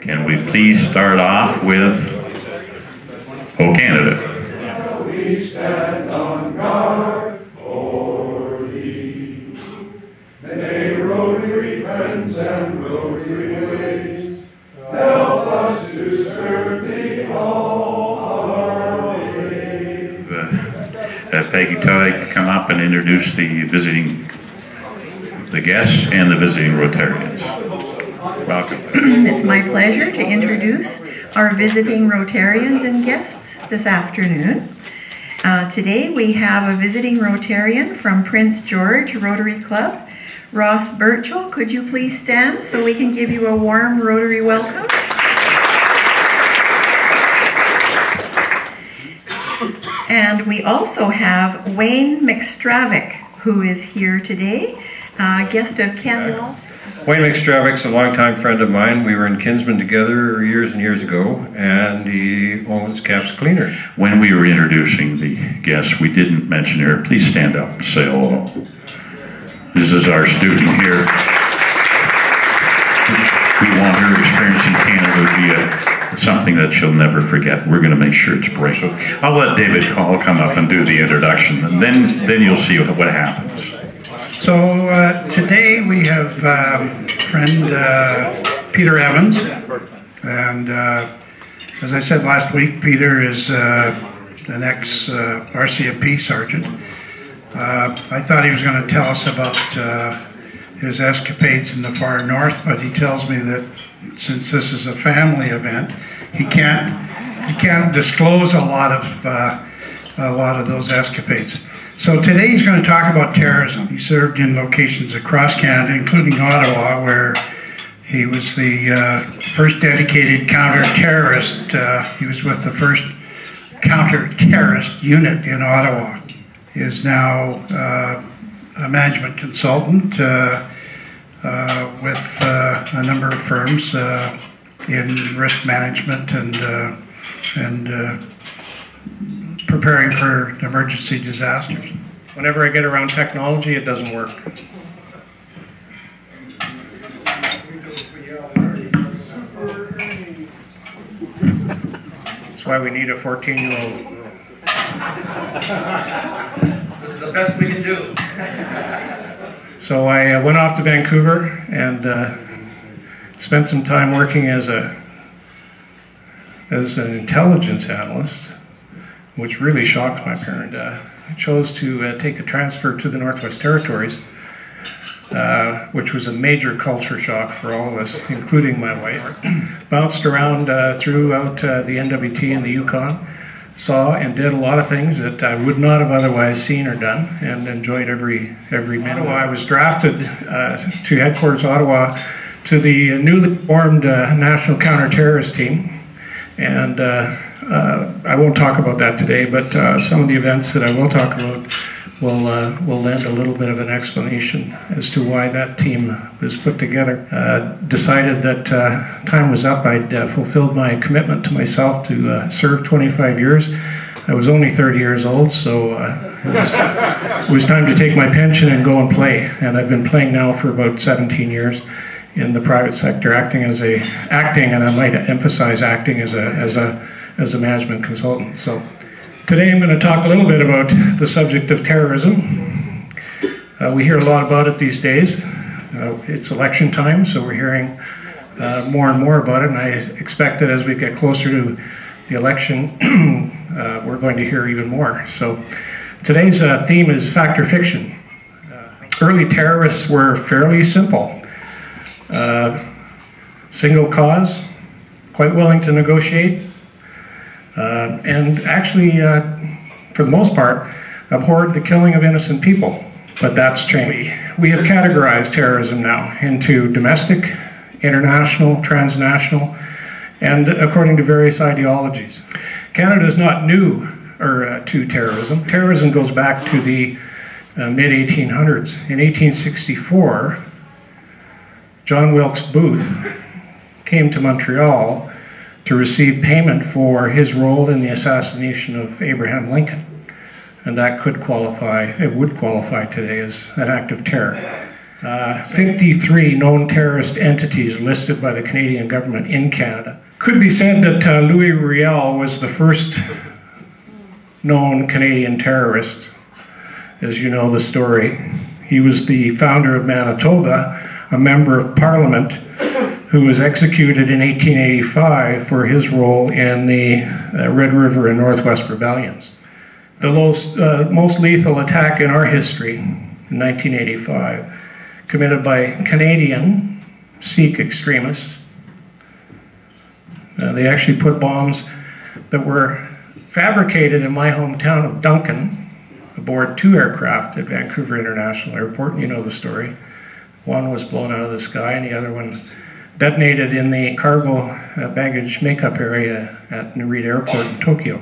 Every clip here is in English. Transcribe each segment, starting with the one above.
Can we please start off with "O Canada"? We stand on guard for thee. May Rotary friends and Rotary ways help us to serve thee all our days. Peggy, would you like to come up and introduce the guests and the visiting Rotarians? Welcome. It's my pleasure to introduce our visiting Rotarians and guests this afternoon. Today we have a visiting Rotarian from Prince George Rotary Club, Ross Birchall. Could you please stand so we can give you a warm Rotary welcome? And we also have Wayne McStravick, who is here today, guest of Ken Wall. Wayne McStravick's a longtime friend of mine. We were in Kinsman together years and years ago, and he owns Caps Cleaners. When we were introducing the guests, we didn't mention her. Please stand up and say hello. This is our student here. We want her experience in Canada to be something that she'll never forget. We're going to make sure it's bright. So I'll let David Call come up and do the introduction, and then you'll see what happens. So today we have friend Peter Evans, and as I said last week, Peter is an ex-RCMP sergeant. I thought he was going to tell us about his escapades in the far north, but he tells me that since this is a family event, he can't disclose a lot of those escapades. So today he's going to talk about terrorism. He served in locations across Canada, including Ottawa, where he was the first dedicated counter-terrorist. He was with the first counter-terrorist unit in Ottawa. He is now a management consultant with a number of firms in risk management and preparing for emergency disasters. Whenever I get around technology, it doesn't work. That's why we need a 14-year-old. This is the best we can do. So I went off to Vancouver and spent some time working as an intelligence analyst, which really shocked my parents. I chose to take a transfer to the Northwest Territories, which was a major culture shock for all of us, including my wife. Bounced around throughout the NWT and the Yukon, saw and did a lot of things that I would not have otherwise seen or done, and enjoyed every minute. I was drafted to headquarters Ottawa to the newly formed National Counter-Terrorist Team, and I won't talk about that today, but some of the events that I will talk about will lend a little bit of an explanation as to why that team was put together. Decided that time was up. I'd fulfilled my commitment to myself to serve 25 years. I was only 30 years old, so it was time to take my pension and go and play. And I've been playing now for about 17 years in the private sector, acting, and I might emphasize acting as a management consultant. So today I'm going to talk a little bit about the subject of terrorism. We hear a lot about it these days. It's election time, so we're hearing more and more about it, and I expect that as we get closer to the election, we're going to hear even more. So today's theme is fact or fiction. Early terrorists were fairly simple. Single cause, quite willing to negotiate, and actually, for the most part, abhorred the killing of innocent people. But that's changed. We have categorized terrorism now into domestic, international, transnational, and according to various ideologies. Canada is not new to terrorism. Terrorism goes back to the mid-1800s. In 1864, John Wilkes Booth came to Montreal to receive payment for his role in the assassination of Abraham Lincoln. And that could qualify, it would qualify today as an act of terror. 53 known terrorist entities listed by the Canadian government in Canada. Could be said that Louis Riel was the first known Canadian terrorist, as you know the story. He was the founder of Manitoba, a member of Parliament, who was executed in 1885 for his role in the Red River and Northwest Rebellions. The most lethal attack in our history, in 1985, committed by Canadian Sikh extremists. They actually put bombs that were fabricated in my hometown of Duncan aboard 2 aircraft at Vancouver International Airport, and you know the story. One was blown out of the sky and the other one detonated in the cargo baggage makeup area at Narita Airport in Tokyo.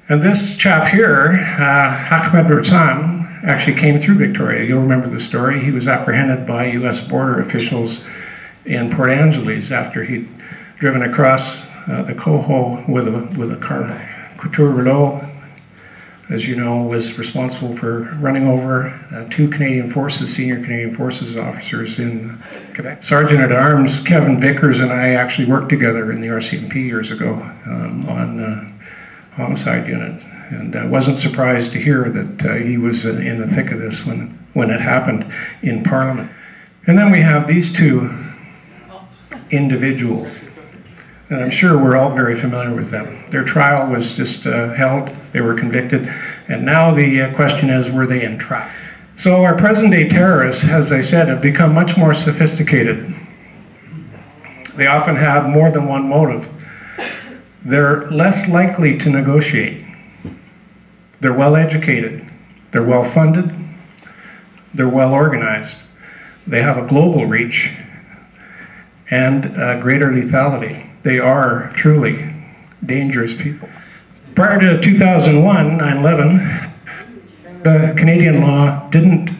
And this chap here, Ahmed Rosam, actually came through Victoria. You'll remember the story. He was apprehended by US border officials in Port Angeles after he'd driven across the Coho with a car. Couture Rouleau, as you know, was responsible for running over 2 Canadian Forces, senior Canadian Forces officers in Quebec. Sergeant at Arms Kevin Vickers and I actually worked together in the RCMP years ago on homicide unit, and I wasn't surprised to hear that he was in the thick of this when it happened in Parliament. And then we have these 2 individuals, and I'm sure we're all very familiar with them. Their trial was just held, they were convicted, and now the question is, were they entrapped? So our present-day terrorists, as I said, have become much more sophisticated. They often have more than one motive. They're less likely to negotiate. They're well educated, they're well funded, they're well organized, they have a global reach, and greater lethality. They are truly dangerous people. Prior to 2001, 9/11, Canadian law didn't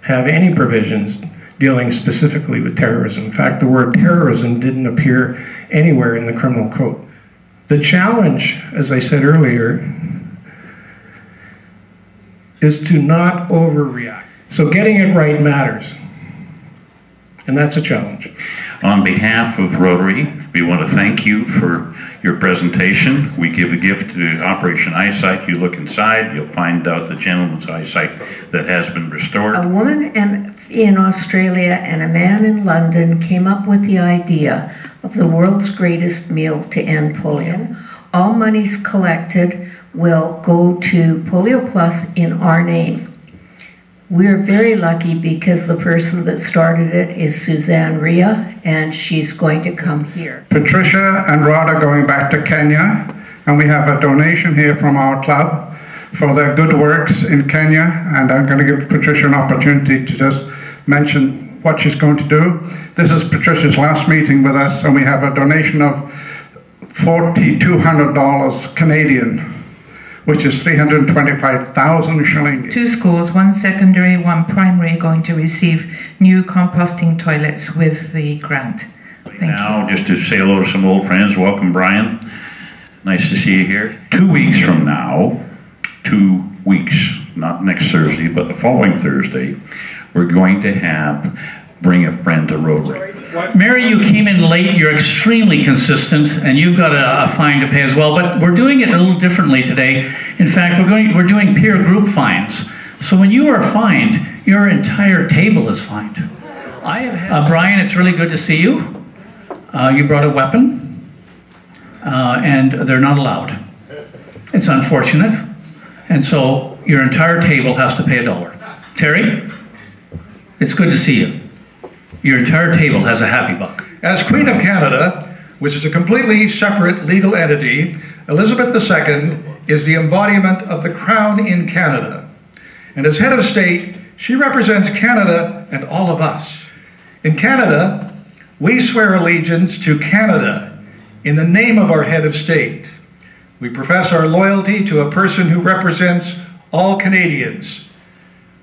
have any provisions dealing specifically with terrorism. In fact, the word terrorism didn't appear anywhere in the criminal code. The challenge, as I said earlier, is to not overreact. So getting it right matters, and that's a challenge. On behalf of Rotary, we want to thank you for your presentation. We give a gift to Operation Eyesight. You look inside, you'll find out the gentleman's eyesight that has been restored. A woman in Australia and a man in London came up with the idea of the world's greatest meal to end polio. All monies collected will go to Polio Plus in our name. We're very lucky because the person that started it is Suzanne Ria, and she's going to come here. Patricia and Rod are going back to Kenya, and we have a donation here from our club for their good works in Kenya, and I'm going to give Patricia an opportunity to just mention what she's going to do. This is Patricia's last meeting with us, and we have a donation of $4,200 Canadian, which is 325,000 shillings. 2 schools, 1 secondary, 1 primary, going to receive new composting toilets with the grant. Thank now, just to say hello to some old friends, welcome Brian. Nice to see you here. 2 weeks from now, 2 weeks, not next Thursday, but the following Thursday, we're going to bring a friend to Rotary. Mary, you came in late. You're extremely consistent, and you've got a fine to pay as well. But we're doing it a little differently today. In fact, we're doing peer group fines. So when you are fined, your entire table is fined. Brian, it's really good to see you. You brought a weapon, and they're not allowed. It's unfortunate, and so your entire table has to pay $1. Terry, it's good to see you. Your entire table has a happy buck. As Queen of Canada, which is a completely separate legal entity, Elizabeth II is the embodiment of the Crown in Canada. And as head of state, she represents Canada and all of us. In Canada, we swear allegiance to Canada in the name of our head of state. We profess our loyalty to a person who represents all Canadians.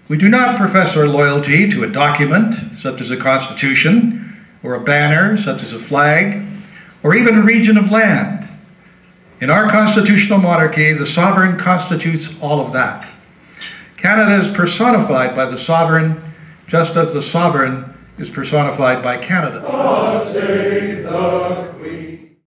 We do not profess our loyalty to a document, such as a constitution, or a banner, such as a flag, or even a region of land. In our constitutional monarchy, the sovereign constitutes all of that. Canada is personified by the sovereign just as the sovereign is personified by Canada. God save the